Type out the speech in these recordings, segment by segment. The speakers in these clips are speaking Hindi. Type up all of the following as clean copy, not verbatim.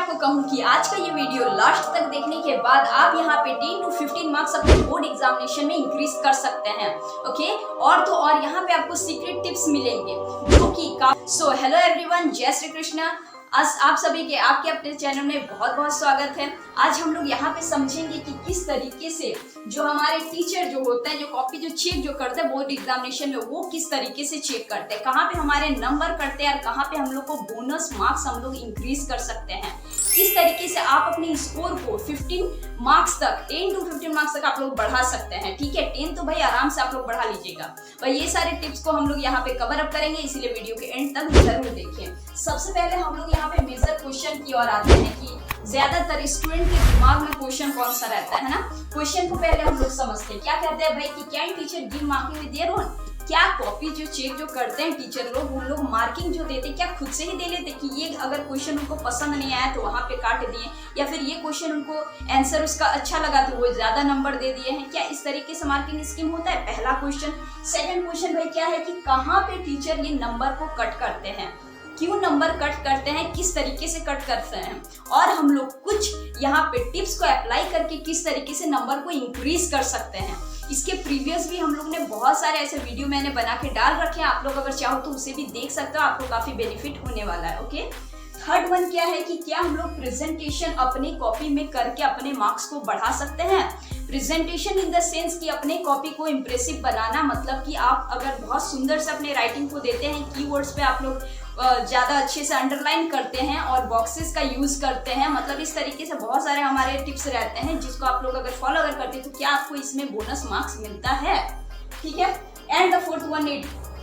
आपको कहूँ कि आज का ये वीडियो लास्ट तक देखने के बाद आप यहाँ पे 10 to 15 मार्क्स अपने बोर्ड एग्जामिनेशन में इंक्रीज कर सकते हैं। ओके, और तो और यहाँ पे आपको सीक्रेट टिप्स मिलेंगे जो कि सो हेलो एवरीवन, जय श्री कृष्ण। आज आप सभी के आपके अपने चैनल में बहुत बहुत स्वागत है। आज हम लोग यहाँ पे समझेंगे कि किस तरीके से जो हमारे टीचर जो होते हैं, जो कॉपी जो चेक जो करते हैं बोर्ड एग्जामिनेशन में, वो किस तरीके से चेक करते हैं, कहाँ पे हमारे नंबर कटते हैं और कहाँ पे हम लोग को बोनस मार्क्स हम लोग इंक्रीज कर सकते हैं। किस तरीके से आप अपने स्कोर को 15 मार्क्स तक 10 to 15 मार्क्स तक आप लोग बढ़ा सकते हैं। ठीक है, 10 तो भाई आराम से आप लोग बढ़ा लीजिएगा। और ये सारे टिप्स को हम लोग यहाँ पे कवर अप करेंगे, इसीलिए वीडियो के एंड तक जरूर देखें। सबसे पहले हम लोग यहाँ पे मेजर क्वेश्चन की ओर आते हैं कि ज्यादातर स्टूडेंट के दिमाग में क्वेश्चन कौन सा रहता है ना। क्वेश्चन को पहले हम लोग समझते हैं। क्या कहते हैं भाई कि can teacher give marking with their own? क्या कॉपी जो चेक जो करते हैं टीचर लोग, उन लोग मार्किंग जो देते क्या खुद से ही दे लेते कि ये अगर क्वेश्चन उनको पसंद नहीं आया तो वहां पे काट दिए, या फिर ये क्वेश्चन उनको आंसर उसका अच्छा लगा तो वो ज्यादा नंबर दे दिए हैं? क्या इस तरीके से मार्किंग स्कीम होता है? पहला क्वेश्चन। सेकंड क्वेश्चन भाई क्या है कि कहाँ पे टीचर ये नंबर को कट करते हैं, क्यों नंबर कट करते हैं, किस तरीके से कट करते हैं, और हम लोग कुछ यहाँ पे टिप्स को अप्लाई करके किस तरीके से नंबर को इंक्रीज कर सकते हैं। इसके प्रीवियस भी हम लोग ने बहुत सारे ऐसे वीडियो मैंने बना के डाल रखे हैं, आप लोग अगर चाहो तो उसे भी देख सकते हो, आपको काफी बेनिफिट होने वाला है। ओके, थर्ड वन क्या है कि क्या हम लोग प्रेजेंटेशन अपनी कॉपी में करके अपने मार्क्स को बढ़ा सकते हैं। प्रेजेंटेशन इन द सेंस कि अपने कॉपी को इम्प्रेसिव बनाना, मतलब कि आप अगर बहुत सुंदर से अपने राइटिंग को देते हैं, कीवर्ड्स पे आप लोग ज़्यादा अच्छे से अंडरलाइन करते हैं और बॉक्सेस का यूज़ करते हैं, मतलब इस तरीके से बहुत सारे हमारे टिप्स रहते हैं जिसको आप लोग अगर फॉलो अगर करते हैं तो क्या आपको इसमें बोनस मार्क्स मिलता है। ठीक है, एंड द फोर्थ वन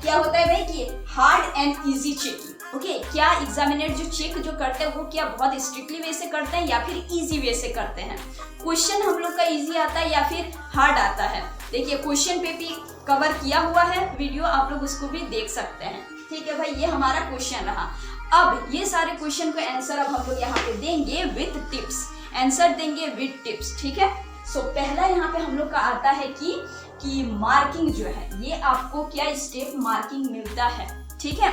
क्या होता है भाई कि hard and easy checking. Okay, क्या एग्जामिनर जो चेक जो करते हैं वो क्या बहुत स्ट्रिक्टली वे से करते हैं या फिर इजी वे से करते हैं? क्वेश्चन हम लोग का इजी आता है या फिर हार्ड आता है? देखिए क्वेश्चन पे भी कवर किया हुआ है वीडियो, आप लोग उसको भी देख सकते हैं। ठीक है भाई, ये हमारा क्वेश्चन रहा। अब ये सारे क्वेश्चन का आंसर अब हम लोग यहाँ पे देंगे विद टिप्स, आंसर देंगे विद टिप्स। ठीक है, सो पहला यहाँ पे हम लोग का आता है कि मार्किंग जो है ये आपको क्या स्टेप मार्किंग मिलता है। ठीक है,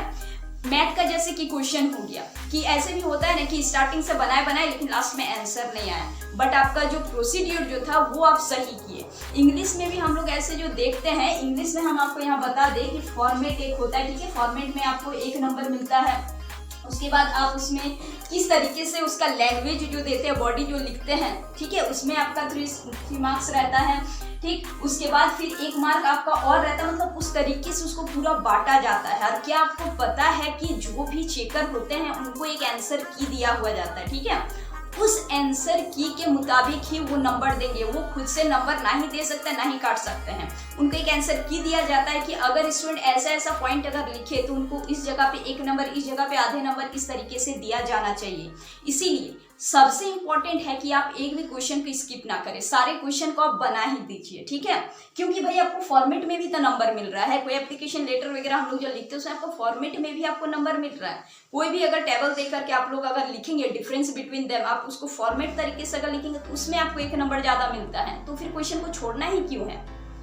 मैथ का जैसे कि क्वेश्चन हो गया कि ऐसे भी होता है ना कि स्टार्टिंग से बनाए लेकिन लास्ट में आंसर नहीं आया, बट आपका जो प्रोसीड्यूर जो था वो आप सही किए। इंग्लिश में भी हम लोग ऐसे जो देखते हैं, इंग्लिश में हम आपको यहाँ बता दें कि फॉर्मेट एक होता है। ठीक है, फॉर्मेट में आपको 1 नंबर मिलता है। उसके बाद आप उसमें किस तरीके से उसका लैंग्वेज जो देते हैं, बॉडी जो लिखते हैं, ठीक है, उसमें आपका 3 मार्क्स रहता है। ठीक, उसके बाद फिर 1 मार्क आपका और रहता है, मतलब उस तरीके से उसको पूरा बांटा जाता है। और क्या आपको पता है कि जो भी चेकर होते हैं उनको एक आंसर की दिया हुआ जाता है। ठीक है, उस आंसर की के मुताबिक ही वो नंबर देंगे, वो खुद से नंबर ना ही दे सकते ना ही काट सकते हैं। उनको एक आंसर की दिया जाता है कि अगर स्टूडेंट ऐसा ऐसा पॉइंट अगर लिखे तो उनको इस जगह पे 1 नंबर, इस जगह पे आधे नंबर, इस तरीके से दिया जाना चाहिए। इसीलिए सबसे इंपॉर्टेंट है कि आप एक भी क्वेश्चन को स्किप ना करें, सारे क्वेश्चन को आप बना ही दीजिए। ठीक है, क्योंकि भाई आपको फॉर्मेट में भी तो नंबर मिल रहा है। कोई एप्लीकेशन लेटर वगैरह हम लोग जो लिखते हैं उसमें आपको फॉर्मेट में भी आपको नंबर मिल रहा है। कोई भी अगर टेबल देख करके आप लोग अगर लिखेंगे डिफरेंस बिटवीन देम, आप उसको फॉर्मेट तरीके से अगर लिखेंगे तो उसमें आपको 1 नंबर ज्यादा मिलता है। तो फिर क्वेश्चन को छोड़ना ही क्यों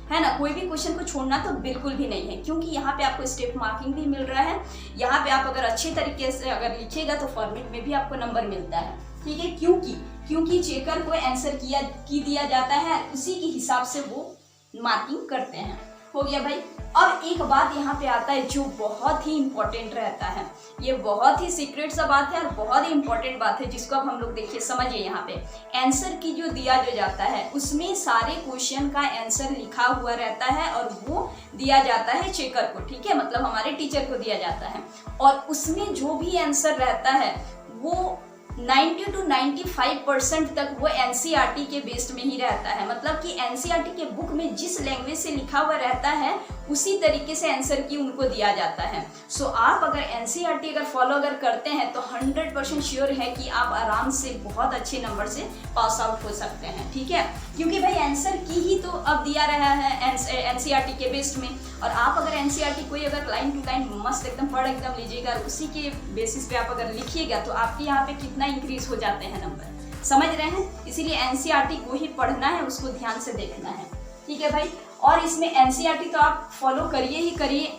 है ना? कोई भी क्वेश्चन को छोड़ना तो बिल्कुल भी नहीं है, क्योंकि यहाँ पे आपको स्टेप मार्किंग भी मिल रहा है। यहाँ पे आप अगर अच्छे तरीके से अगर लिखिएगा तो फॉर्मेट में भी आपको नंबर मिलता है। ठीक है, क्योंकि चेकर को आंसर की दिया जाता है, उसी के हिसाब से वो मार्किंग करते हैं। हो गया भाई। अब एक बात यहाँ पे आता है जो बहुत ही इंपॉर्टेंट रहता है, ये बहुत ही सीक्रेट सा बात है और बहुत ही इंपॉर्टेंट बात है, जिसको अब हम लोग देखिए समझिए। यहाँ पे आंसर की जो दिया जो जाता है उसमें सारे क्वेश्चन का आंसर लिखा हुआ रहता है और वो दिया जाता है चेकर को। ठीक है, मतलब हमारे टीचर को दिया जाता है, और उसमें जो भी आंसर रहता है वो 90 to 95% तक वो एनसीईआरटी के बेस्ड में ही रहता है। मतलब कि एनसीईआरटी के बुक में जिस लैंग्वेज से लिखा हुआ रहता है उसी तरीके से आंसर की उनको दिया जाता है। सो आप अगर एनसीईआरटी अगर फॉलो अगर करते हैं तो 100% श्योर है कि आप आराम से बहुत अच्छे नंबर से पास आउट हो सकते हैं। ठीक है, क्योंकि भाई आंसर की ही तो अब दिया रहा है एनसीईआरटी के बेस्ड में, और आप अगर एनसीईआरटी कोई अगर लाइन टू लाइन मस्त एकदम पढ़ एकदम लीजिएगा, उसी के बेसिस पे आप अगर लिखिएगा तो आपके यहाँ पे कितना इंक्रीज हो जाते हैं नंबर, समझ रहे हैं? इसीलिए एनसीईआरटी को ही पढ़ना है, उसको ध्यान से देखना है। ठीक है भाई, और इसमें एनसीईआरटी तो आप फॉलो करिए ही करिए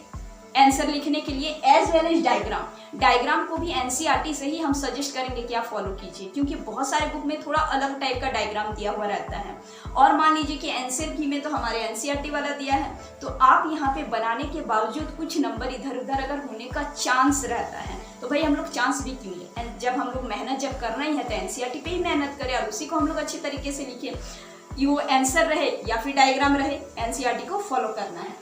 आंसर लिखने के लिए, as well as diagram. Diagram को भी एनसीईआरटी से ही हम सजेस्ट करेंगे कि आप फॉलो कीजिए, क्योंकि बहुत सारे बुक में थोड़ा अलग टाइप का डायग्राम दिया हुआ रहता है। और मान लीजिए कि एनसीईआर की में तो हमारे एनसीईआरटी वाला दिया है, तो आप यहाँ पे बनाने के बावजूद कुछ नंबर इधर उधर अगर होने का चांस रहता है, तो भाई हम लोग चांस भी क्यों लें। जब हम लोग मेहनत जब करना ही है तो एनसीईआरटी पे ही मेहनत करें और उसी को हम लोग अच्छे तरीके से लिखें। वो आंसर रहे या फिर डायग्राम रहे, एनसीईआरटी को फॉलो करना है।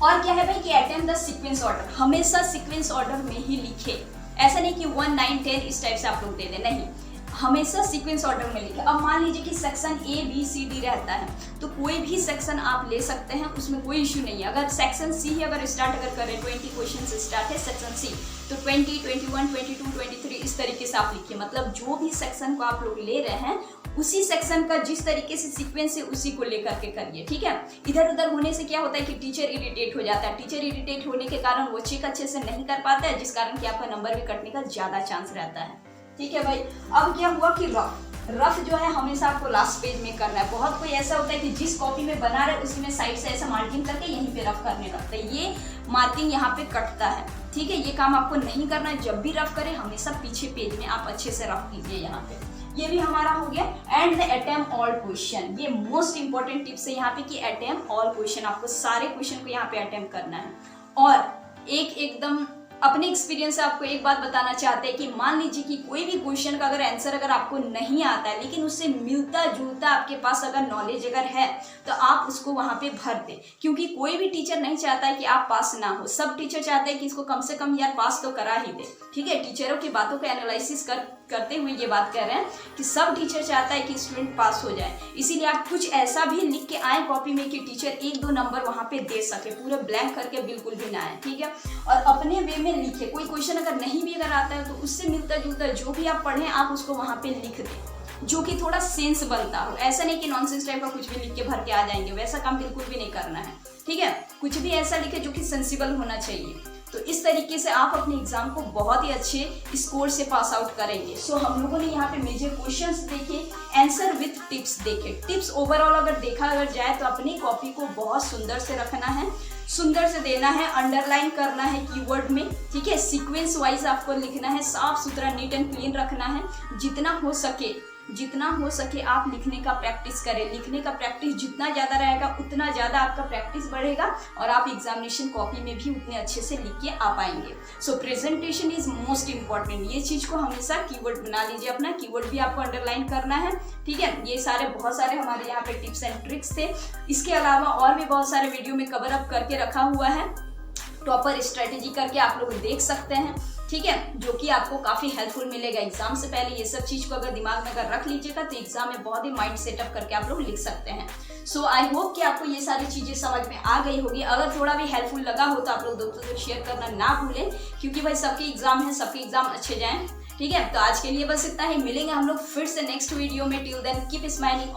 और क्या है भाई कि अटेम्प्ट द सीक्वेंस ऑर्डर, हमेशा सीक्वेंस ऑर्डर में ही लिखे। ऐसा नहीं कि 1, 9, 10 इस टाइप से आप लोग दे दें, नहीं, हमेशा सीक्वेंस ऑर्डर में लिखे। अब मान लीजिए कि section A B C D रहता है, तो कोई भी सेक्शन आप ले सकते हैं, उसमें कोई इश्यू नहीं है। अगर सेक्शन सी ही अगर स्टार्ट अगर करें, 20 क्वेश्चन से स्टार्ट है सेक्शन सी, तो 20, 21, 22, 23 इस तरीके से आप लिखिए। मतलब जो भी सेक्शन को आप लोग ले रहे हैं उसी सेक्शन का जिस तरीके से सीक्वेंस है उसी को लेकर के करिए, ठीक है। इधर उधर होने से क्या होता है कि टीचर इरिटेट हो जाता है। टीचर इरिटेट होने के कारण वो चेक अच्छे से नहीं कर पाता है, जिस कारण कि आपका नंबर भी कटने का ज्यादा चांस रहता है, ठीक है भाई। अब क्या हुआ कि रफ जो है हमेशा आपको लास्ट पेज में करना है। बहुत कोई ऐसा होता है कि जिस कॉपी में बना रहे उसी में साइड से ऐसा मार्किंग करके यहीं पे रफ करने लगता है, ये मार्किंग यहाँ पे कटता है, ठीक है। ये काम आपको नहीं करना है। जब भी रफ करें हमेशा पीछे पेज में आप अच्छे से रफ कीजिए यहाँ पे। ये भी हमारा हो गया। And the attempt all question, ये मोस्ट इंपॉर्टेंट टिप्स है यहाँ पे कि अटेम्प्ट ऑल क्वेश्चन, आपको सारे क्वेश्चन को यहाँ पे अटेम्प्ट करना है। और एकदम अपने एक्सपीरियंस से आपको एक बात बताना चाहते हैं कि मान लीजिए कि कोई भी क्वेश्चन का अगर आंसर अगर आपको नहीं आता है, लेकिन उससे मिलता जुलता आपके पास अगर नॉलेज अगर है, तो आप उसको वहाँ पे भर दें। क्योंकि कोई भी टीचर नहीं चाहता है कि आप पास ना हो, सब टीचर चाहते हैं कि इसको कम से कम यार पास तो करा ही दे, ठीक है। टीचरों की बातों को एनालिसिस करते हुए ये बात कह रहे हैं कि सब टीचर चाहता है कि स्टूडेंट पास हो जाए। इसीलिए आप कुछ ऐसा भी लिख के आए कॉपी में कि टीचर 1-2 नंबर वहाँ पे दे सके, पूरे ब्लैंक करके बिल्कुल भी ना आए, ठीक है। और अपने वे में लिखे। कोई क्वेश्चन अगर नहीं भी अगर आता है तो उससे मिलता जुलता जो भी आप पढ़ें आप उसको वहाँ पे लिख दें, जो कि थोड़ा सेंस बनता हो। ऐसा नहीं कि नॉनसेंस टाइप का कुछ भी लिख के भर के आ जाएंगे, वैसा काम बिल्कुल भी नहीं करना है, ठीक है। कुछ भी ऐसा लिखे जो कि सेंसिबल होना चाहिए। तो इस तरीके से आप अपने एग्जाम को बहुत ही अच्छे स्कोर से पास आउट करेंगे। सो हम लोगों ने यहाँ पे मेजर क्वेश्चंस देखे, आंसर विथ टिप्स देखे। टिप्स ओवरऑल अगर देखा अगर जाए तो अपनी कॉपी को बहुत सुंदर से रखना है, सुंदर से देना है, अंडरलाइन करना है कीवर्ड में, ठीक है। सीक्वेंस वाइज आपको लिखना है, साफ सुथरा नीट एंड क्लीन रखना है। जितना हो सके आप लिखने का प्रैक्टिस करें। लिखने का प्रैक्टिस जितना ज़्यादा रहेगा उतना ज़्यादा आपका प्रैक्टिस बढ़ेगा और आप एग्जामिनेशन कॉपी में भी उतने अच्छे से लिख के आ पाएंगे। सो प्रेजेंटेशन इज मोस्ट इंपॉर्टेंट। ये चीज़ को हमेशा कीवर्ड बना लीजिए, अपना कीवर्ड भी आपको अंडरलाइन करना है, ठीक है। ये सारे बहुत सारे हमारे यहाँ पे टिप्स एंड ट्रिक्स थे। इसके अलावा और भी बहुत सारे वीडियो में कवर अप करके रखा हुआ है, प्रॉपर स्ट्रेटेजी करके आप लोग देख सकते हैं, ठीक है, जो कि आपको काफ़ी हेल्पफुल मिलेगा एग्जाम से पहले। ये सब चीज़ को अगर दिमाग में अगर रख लीजिएगा तो एग्जाम में बहुत ही माइंड सेटअप करके आप लोग लिख सकते हैं। सो आई होप कि आपको ये सारी चीज़ें समझ में आ गई होगी। अगर थोड़ा भी हेल्पफुल लगा हो तो आप लोग दोस्तों को शेयर करना ना भूलें, क्योंकि भाई सबके एग्जाम है, सबके एग्जाम अच्छे जाएं, ठीक है। तो आज के लिए बस इतना ही। मिलेंगे हम लोग फिर से नेक्स्ट वीडियो में। Till then keep smiling.